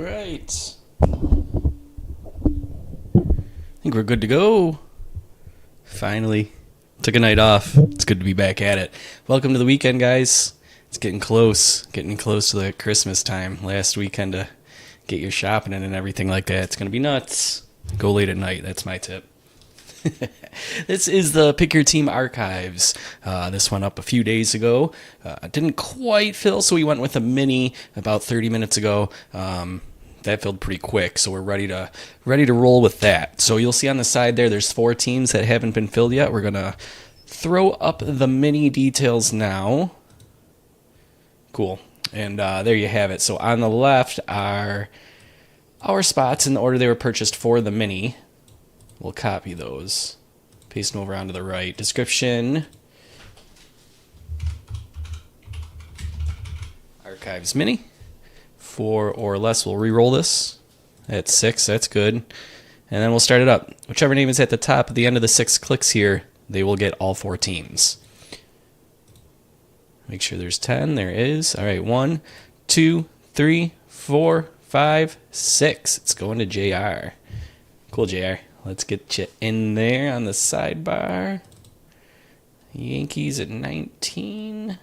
right. I think we're good to go. Finally. Took a night off. It's good to be back at it. Welcome to the weekend, guys. It's getting close. Getting close to the Christmas time. Last weekend to get your shopping in and everything like that. It's going to be nuts. Go late at night. That's my tip. This is the Pick Your Team Archives. This went up a few days ago. Didn't quite fill, so we went with a mini about 30 minutes ago. That filled pretty quick, so we're ready to roll with that. So you'll see on the side there's 4 teams that haven't been filled yet. We're gonna throw up the mini details now. Cool, and there you have it. So on the left are our spots in the order they were purchased for the mini. We'll copy those, paste them over onto the right. Description, Archives Mini. 4 or less, we'll re-roll this. That's 6, that's good. And then we'll start it up. Whichever name is at the top at the end of the 6 clicks here, they will get all 4 teams. Make sure there's 10, there is. All right, 1, 2, 3, 4, 5, 6. It's going to JR. Cool, JR. Let's get you in there on the sidebar. Yankees at 19.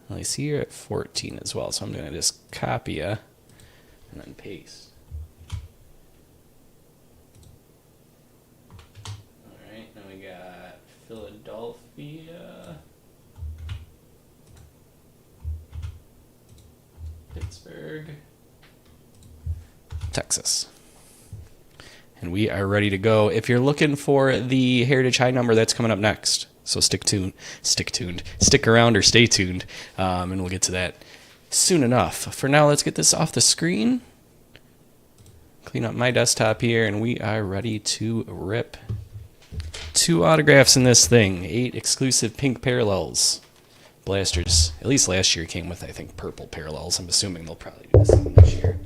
Well, I see you're at 14 as well, so I'm going to just copy you and then paste. All right, now we got Philadelphia, Pittsburgh, Texas. And we are ready to go. If you're looking for the Heritage High number, that's coming up next. So stick around or stay tuned, and we'll get to that soon enough. For now, let's get this off the screen. Clean up my desktop here, and we are ready to rip. 2 autographs in this thing. 8 exclusive pink parallels. Blasters, at least last year, came with, I think, purple parallels. I'm assuming they'll probably do the same this year.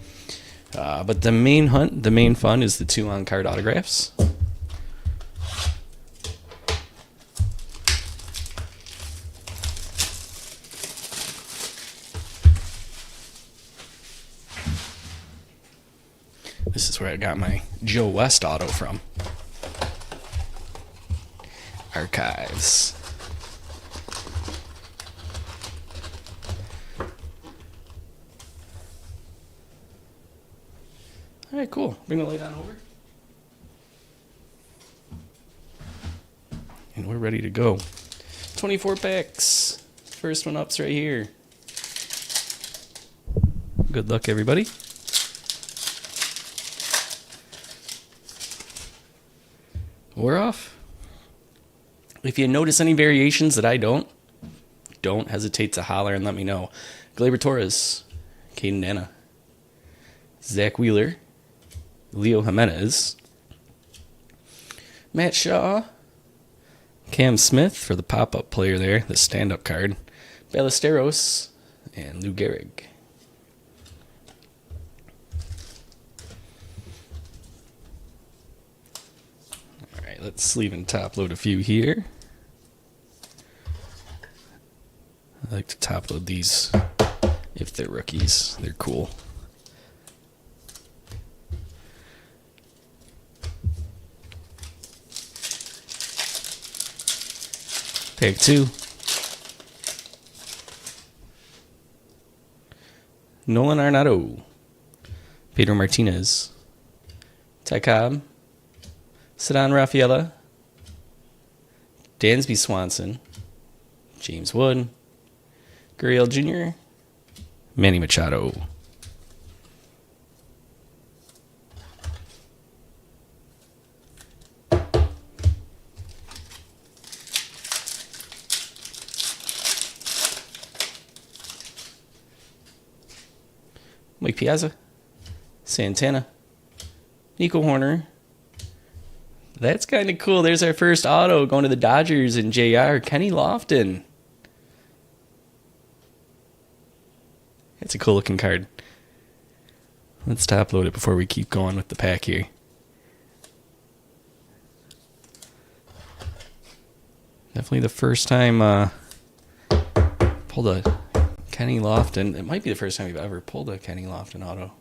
But the main fun is the 2 on-card autographs. This is where I got my Joe West auto from. Archives. All right, cool. Bring the light on over. And we're ready to go. 24 packs. First one up's right here. Good luck, everybody. We're off. If you notice any variations that I don't hesitate to holler and let me know. Gleyber Torres, Caden Anna, Zach Wheeler, Leo Jimenez, Matt Shaw, Cam Smith for the pop-up player there, the stand-up card, Ballesteros, and Lou Gehrig. Let's sleeve and top load a few here. I like to top load these if they're rookies. They're cool. Pack 2. Nolan Arenado. Pedro Martinez. Ty Cobb. Ceddanne Rafaela, Dansby Swanson, James Wood, Gurriel Jr., Manny Machado. Mike Piazza, Santana, Nico Horner. That's kind of cool. There's our first auto going to the Dodgers and JR. Kenny Lofton. It's a cool looking card. Let's top load it before we keep going with the pack here. Definitely the first time pulled a Kenny Lofton. It might be the first time we've ever pulled a Kenny Lofton auto.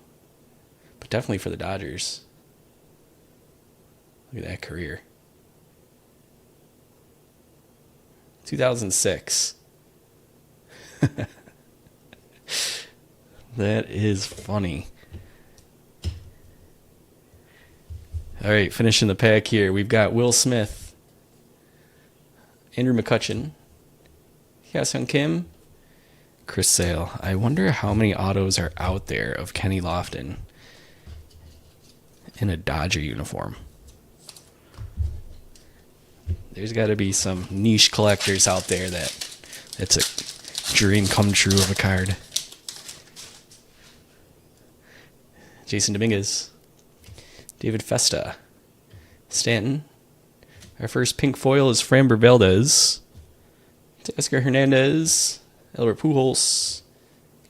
But definitely for the Dodgers. Look at that career. 2006. That is funny. All right, finishing the pack here. We've got Will Smith, Andrew McCutchen, Hyun Kim, Chris Sale. I wonder how many autos are out there of Kenny Lofton in a Dodger uniform. There's got to be some niche collectors out there that's a dream come true of a card. Jason Dominguez, David Festa, Stanton. Our first pink foil is Framber Valdez, Teoscar Hernandez, Albert Pujols,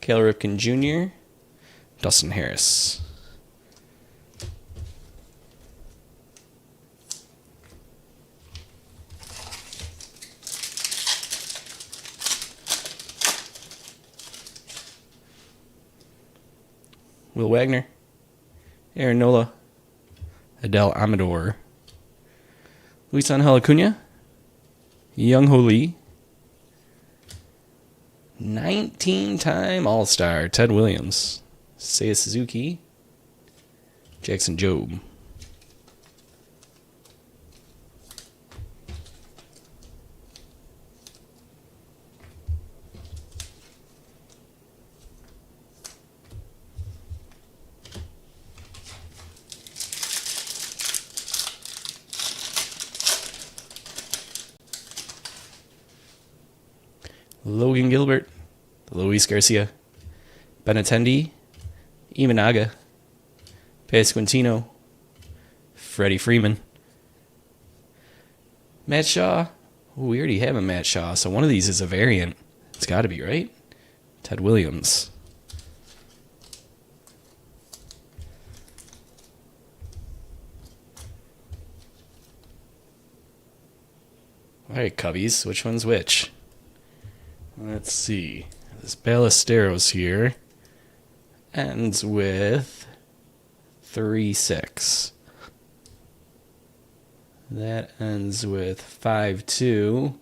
Cal Ripken Jr., Dustin Harris. Will Wagner, Aaron Nola, Adele Amador, Luis Angel Acuna, Young-Ho Lee, 19-time All-Star Ted Williams, Seiya Suzuki, Jackson Jobe. Logan Gilbert, Luis Garcia, Benintendi, Imanaga, Pasquantino, Freddie Freeman, Matt Shaw. Ooh, we already have a Matt Shaw, so one of these is a variant. It's got to be, right? Ted Williams. All right, Cubbies, which one's which? Let's see. This Ballesteros here ends with 3-6. That ends with 5-2.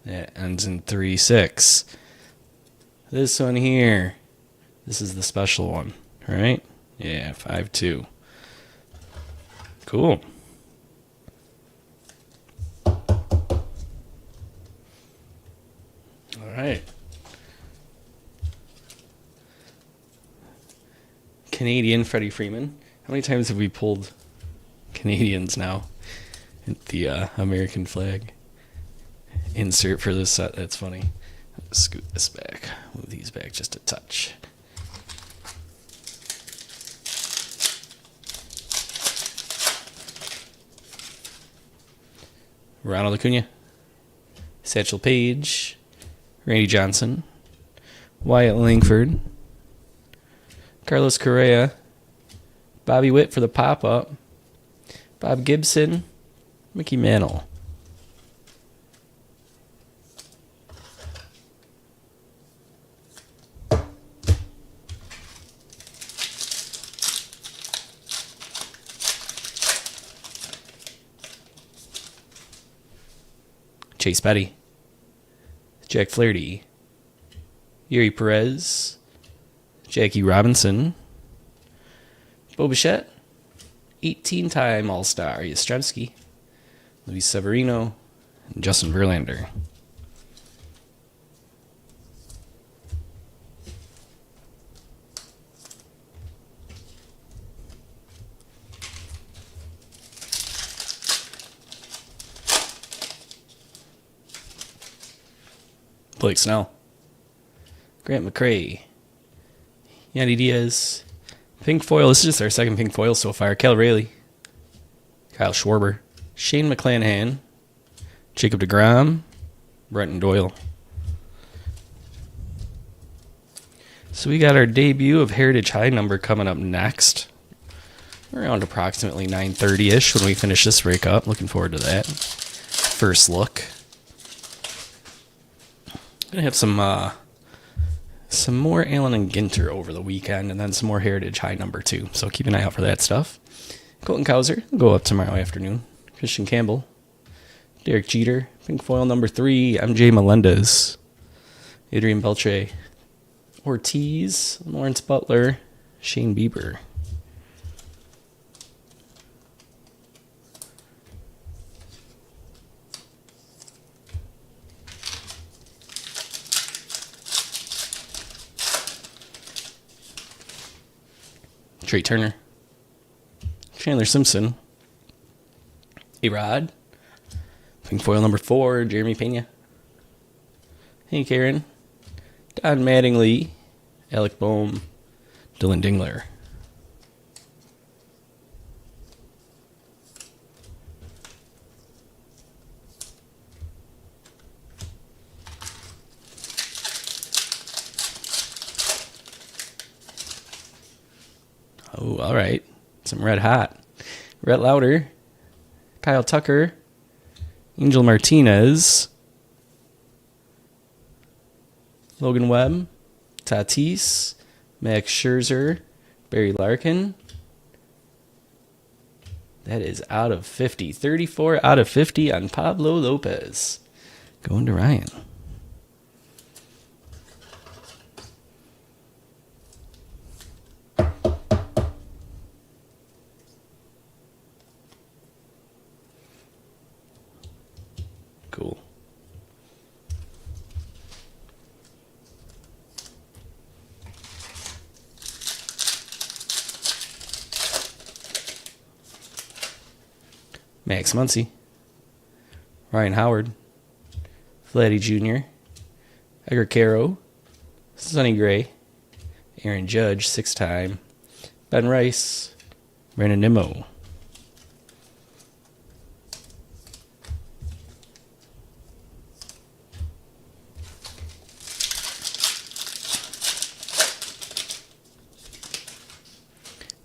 That ends in 3-6. This one here, this is the special one, right? Yeah, 5-2. Cool. All right. Canadian Freddie Freeman. How many times have we pulled Canadians now? The American flag insert for this set. That's funny. Scoot this back. Move these back just a touch. Ronald Acuna, Satchel Paige, Randy Johnson, Wyatt Langford, Carlos Correa, Bobby Witt for the pop-up, Bob Gibson, Mickey Mantle. Chase Petty, Jack Flaherty, Yuri Perez, Jackie Robinson, Bo Bichette, 18-time All-Star Yastrzemski, Luis Severino, and Justin Verlander. Blake Snell, Grant McCray, Yandy Diaz, pink foil. This is just our second pink foil so far. Cal Raleigh, Kyle Schwarber, Shane McClanahan, Jacob deGrom, Brenton Doyle. So we got our debut of Heritage High number coming up next, around approximately 9:30ish when we finish this break up. Looking forward to that. First look. Gonna have some more Allen and Ginter over the weekend, and then some more Heritage High number 2. So keep an eye out for that stuff. Colton Cowser will go up tomorrow afternoon. Christian Campbell, Derek Jeter, pink foil number 3, MJ Melendez, Adrian Beltre, Ortiz, Lawrence Butler, Shane Bieber. Trey Turner, Chandler Simpson, A-Rod, pink foil number 4, Jeremy Pena, Hank Aaron, Don Mattingly, Alec Boehm, Dylan Dingler. Oh, all right. Some red hot. Rhett Lauder, Kyle Tucker, Angel Martinez, Logan Webb, Tatis, Max Scherzer, Barry Larkin. That is out of 50. 34 out of 50 on Pablo Lopez. Going to Ryan. Cool. Max Muncy, Ryan Howard, Vladdy Jr., Edgar Caro, Sonny Gray, Aaron Judge, 6-time, Ben Rice, Brandon Nimmo.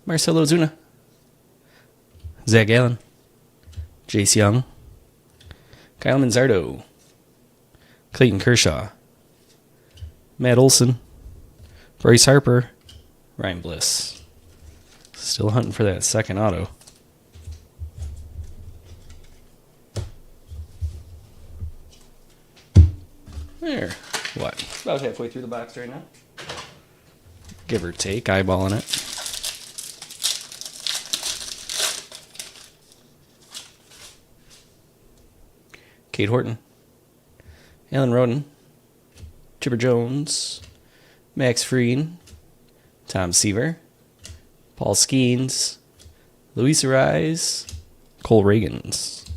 Marcelo Zuna, Zach Allen, Jace Young, Kyle Manzardo, Clayton Kershaw, Matt Olson, Bryce Harper, Ryan Bliss. Still hunting for that second auto. There. What? About halfway through the box right now. Give or take, eyeballing it. Kate Horton, Alan Roden, Chipper Jones, Max Fried, Tom Seaver, Paul Skeens, Luis Arise, Cole Reagans.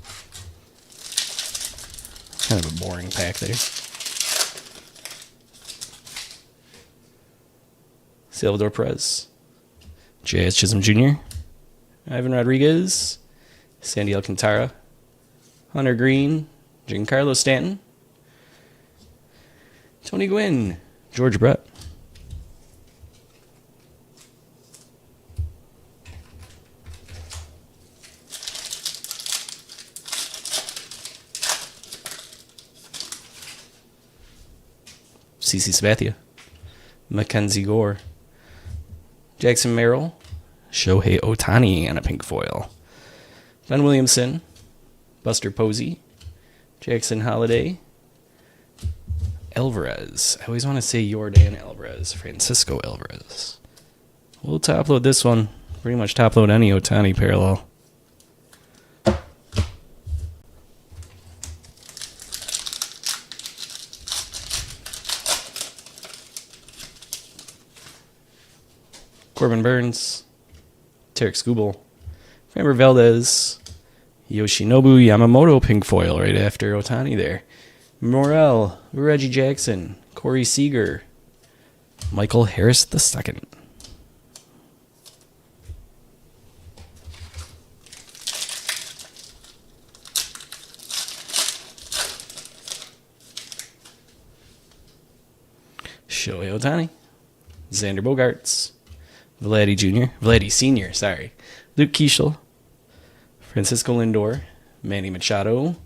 Kind of a boring pack there. Salvador Perez, J.S. Chisholm Jr., Ivan Rodriguez, Sandy Alcantara, Hunter Green, Giancarlo Stanton, Tony Gwynn, George Brett. CC Sabathia, Mackenzie Gore, Jackson Merrill, Shohei Ohtani on a pink foil, Ben Williamson, Buster Posey, Jackson Holiday, Alvarez. I always want to say Yordan Alvarez, Francisco Alvarez. We'll top load this one. Pretty much top load any Ohtani parallel. Corbin Burns, Tarek Skubal, Framber Valdez, Yoshinobu Yamamoto pink foil right after Ohtani there. Morel, Reggie Jackson, Corey Seager, Michael Harris II. Shohei Ohtani, Xander Bogaerts, Vladdy Sr., sorry, Luke Keeschel, Francisco Lindor, Manny Machado,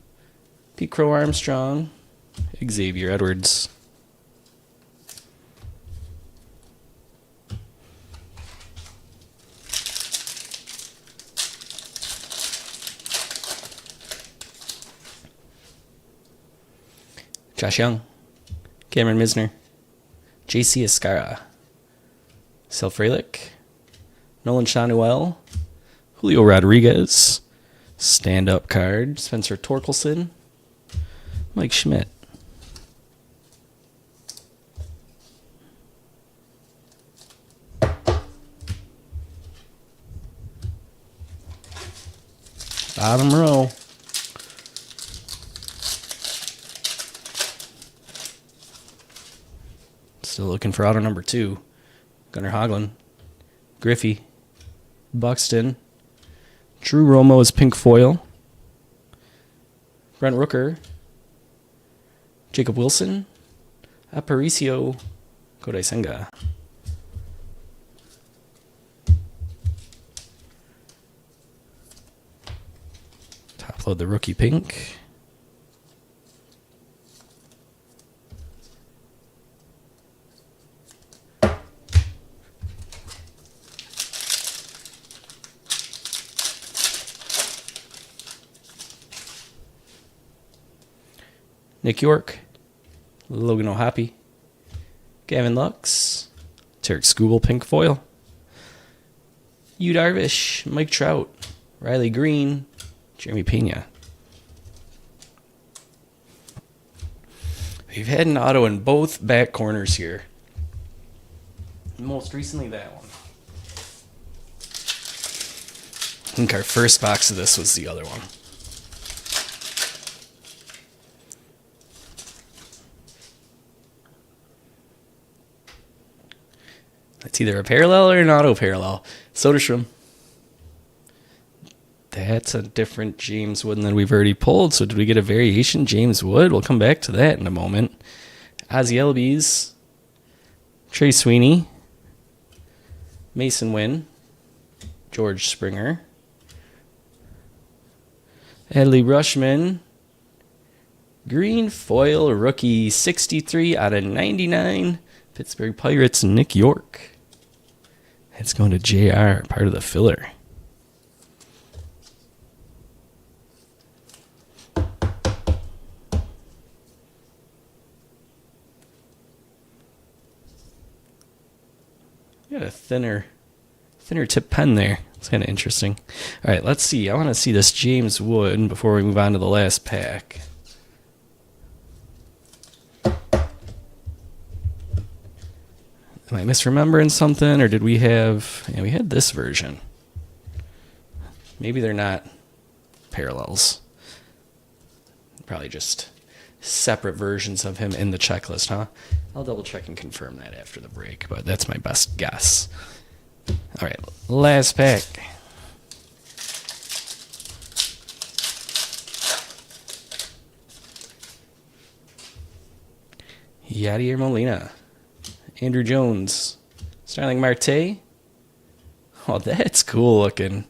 Pete Crow Armstrong, Xavier Edwards. Josh Young, Cameron Misner, J.C. Escara, Sel Frelick, Nolan Shanuel, Julio Rodriguez, stand-up card, Spencer Torkelson, Mike Schmidt. Bottom row. Still looking for auto number 2. Gunnar Hoglund, Griffey, Buxton, Drew Romo's pink foil, Brent Rooker, Jacob Wilson, Aparicio Kodai Senga. Top load the rookie pink. Nick York, Logan O'Hoppe, Gavin Lux, Tarek Skubal pink foil, Yu Darvish, Mike Trout, Riley Green, Jeremy Pena. We've had an auto in both back corners here. Most recently that one. I think our first box of this was the other one. It's either a parallel or an auto parallel. Soderstrom. That's a different James Wood than we've already pulled. So did we get a variation James Wood? We'll come back to that in a moment. Ozzie Albies. Trey Sweeney. Mason Wynn. George Springer. Adley Rushman. Green foil rookie 63 out of 99. Pittsburgh Pirates, Nick York. It's going to JR, part of the filler. Got a thinner tip pen there. It's kind of interesting. All right, let's see. I want to see this James Wood before we move on to the last pack. Am I misremembering something, or did we have... Yeah, we had this version. Maybe they're not parallels. Probably just separate versions of him in the checklist, huh? I'll double check and confirm that after the break, but that's my best guess. All right, last pack. Yadier Molina. Andrew Jones. Starling Marte. Oh, that's cool looking.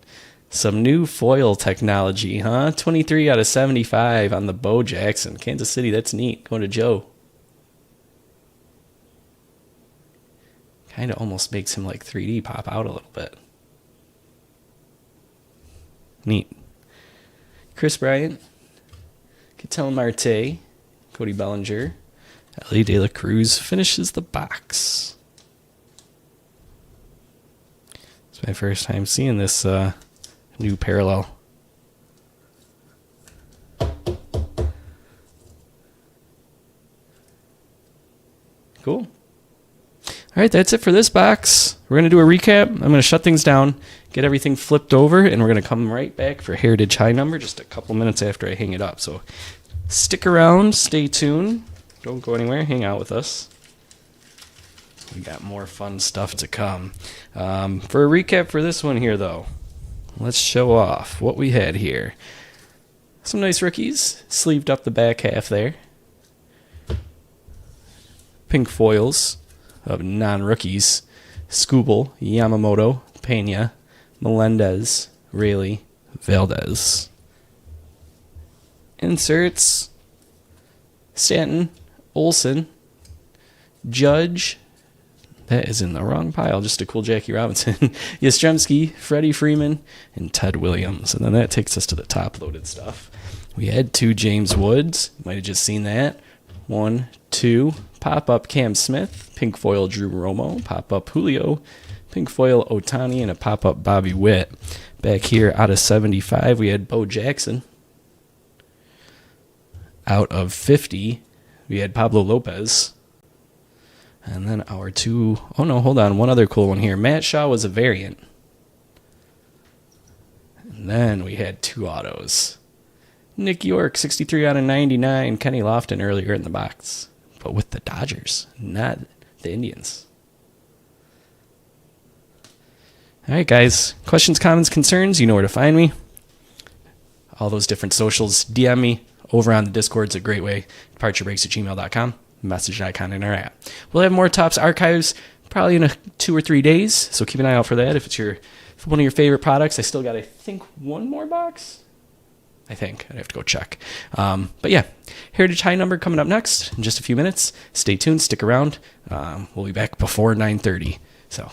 Some new foil technology, huh? 23 out of 75 on the Bo Jackson. Kansas City, that's neat. Going to Joe. Kind of almost makes him like 3D pop out a little bit. Neat. Chris Bryant. Ketel Marte. Cody Bellinger. Ellie De La Cruz finishes the box. It's my first time seeing this new parallel. Cool. All right, that's it for this box. We're going to do a recap. I'm going to shut things down, get everything flipped over, and we're going to come right back for Heritage High Number just a couple minutes after I hang it up. So stick around, stay tuned. Don't go anywhere. Hang out with us. We got more fun stuff to come. For a recap for this one here, though, let's show off what we had here. Some nice rookies. Sleeved up the back half there. Pink foils of non-rookies. Skubal, Yamamoto, Pena, Melendez, Rayleigh, Valdez. Inserts. Stanton, Olsen, Judge, that is in the wrong pile, just a cool Jackie Robinson, Yastrzemski, Freddie Freeman, and Ted Williams. And then that takes us to the top-loaded stuff. We had 2 James Woods, might have just seen that. 1, 2. Pop-up Cam Smith. Pink foil Drew Romo. Pop-up Julio. Pink foil Otani. And a pop-up Bobby Witt. Back here out of 75, we had Bo Jackson. Out of 50, we had Pablo Lopez. And then our two... Oh, no, hold on. One other cool one here. Matt Shaw was a variant. And then we had 2 autos. Nick York, 63 out of 99. Kenny Lofton earlier in the box. But with the Dodgers, not the Indians. All right, guys. Questions, comments, concerns, you know where to find me. All those different socials. DM me over on the Discord's a great way. DepartureBreaks@gmail.com. Message icon in our app. We'll have more Topps archives probably in 2 or 3 days, so keep an eye out for that. If it's one of your favorite products, I still got, I think, 1 more box. I think. I'd have to go check. But yeah, Heritage High Number coming up next in just a few minutes. Stay tuned. Stick around. We'll be back before 9:30. So